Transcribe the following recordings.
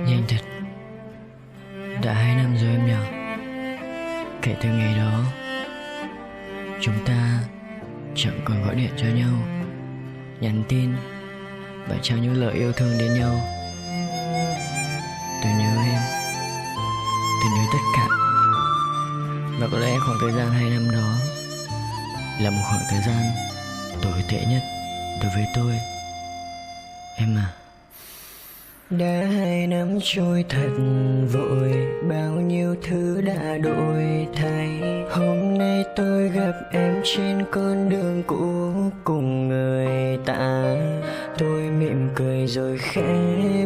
Nhanh thật, đã 2 năm rồi em nhỏ. Kể từ ngày đó, chúng ta chẳng còn gọi điện cho nhau, nhắn tin và trao những lời yêu thương đến nhau. Tôi nhớ em, tôi nhớ tất cả. Và có lẽ khoảng thời gian 2 năm đó là một khoảng thời gian tồi tệ nhất đối với tôi, em à. Đã 2 năm trôi thật vội, bao nhiêu thứ đã đổi thay. Hôm nay tôi gặp em trên con đường cũ cùng người ta. Tôi mỉm cười rồi khẽ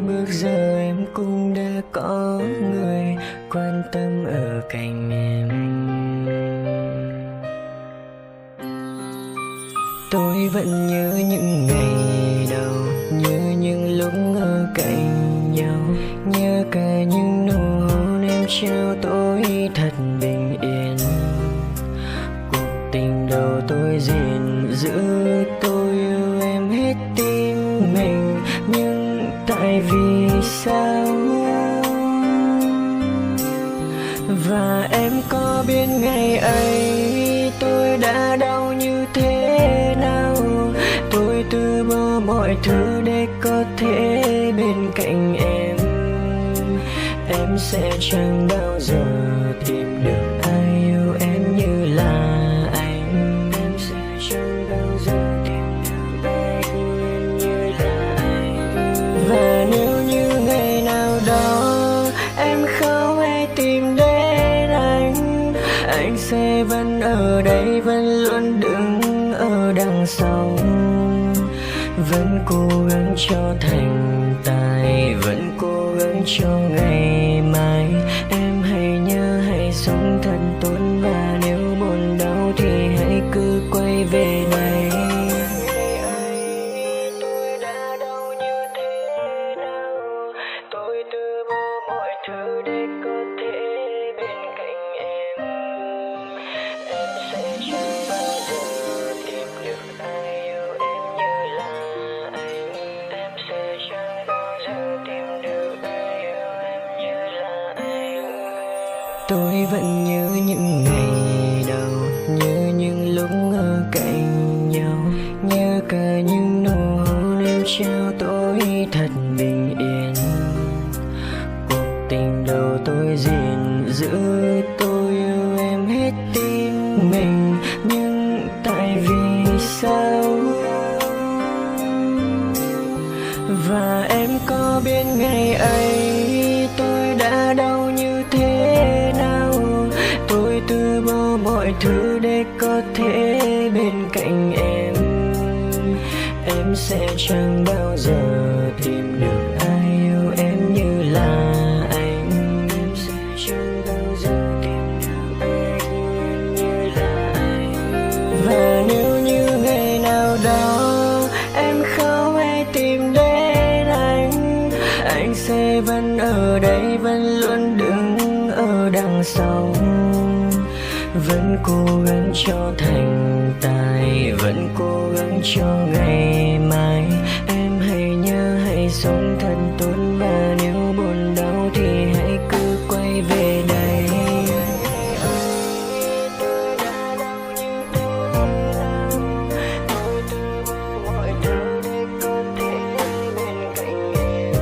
bước, giờ em cũng đã có người quan tâm ở cạnh em. Tôi vẫn nhớ những ngày đầu, nhớ những lúc ở cạnh nhau, nhớ cả những nụ hôn em trao tôi thật bình yên. Cuộc tình đầu tôi gìn giữ, tôi yêu em hết tim mình, nhưng tại vì sao? Và em có biết ngày ấy tôi đã đau như thế nào? Tôi từ bỏ mọi thứ để có thể bên cạnh em. Em sẽ chẳng bao giờ tìm được ai yêu em như là anh. Em sẽ chẳng bao giờ tìm được ai yêu em như là anh. Và nếu như ngày nào đó em không hay tìm đến anh sẽ vẫn ở đây, vẫn luôn đứng ở đằng sau, vẫn cố gắng cho thành tài, vẫn cố gắng cho ngày mai. Em hãy nhớ, hãy sống thật tốt, và nếu buồn đau thì hãy cứ quay về đây. Tôi đã đau như thế nào? Tôi từ bỏ mọi thứ để có thể bên cạnh em. Em sẽ chẳng bao giờ tìm được ai yêu em như là anh. Em sẽ chẳng bao giờ tìm được ai yêu em như là anh. Tôi vẫn nhớ những ngày đầu, nhớ những lúc ở cạnh nhau, nhớ cả những nụ hôn em trao tôi thật bình yên. Cuộc tình đầu tôi gìn giữ, tôi yêu em hết tim mình, nhưng tại vì sao? Và em có biết ngày ấy tôi đã đau như thế nào? Tôi từ bỏ mọi thứ để có thể bên cạnh em. Em sẽ chẳng bao giờ tìm được ai yêu em như là anh. Em sẽ chẳng bao giờ tìm được ai yêu em như là anh. Và nếu như ngày nào đó em không hay tìm đến anh sẽ vẫn ở đây, vẫn luôn đứng ở đằng sau, vẫn cố gắng cho thành tài, vẫn cố gắng cho ngày mai. Em hãy nhớ, hãy sống thật tốt, và nếu buồn đau thì hãy cứ quay về đây. Tôi đã đau như thế nào? Tôi từ bỏ mọi thứ để có thể bên cạnh em.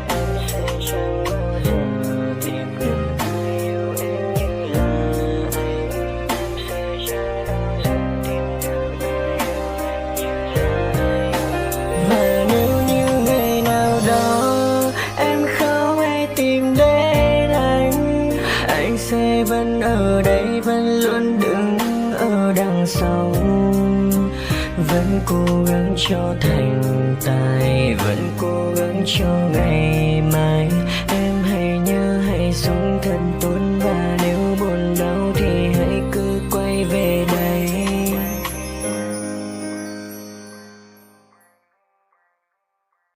Em sẽ chẳng bao giờ tìm được ai yêu em như là anh. Em sẽ chẳng bao giờ tìm được ai yêu em như là anh. Và nếu như ngày nào đó em không hay tìm đến anh sẽ vẫn ở đây, vẫn luôn đứng ở đằng sau, vẫn cố gắng cho thành tài, vẫn cố gắng cho ngày mai.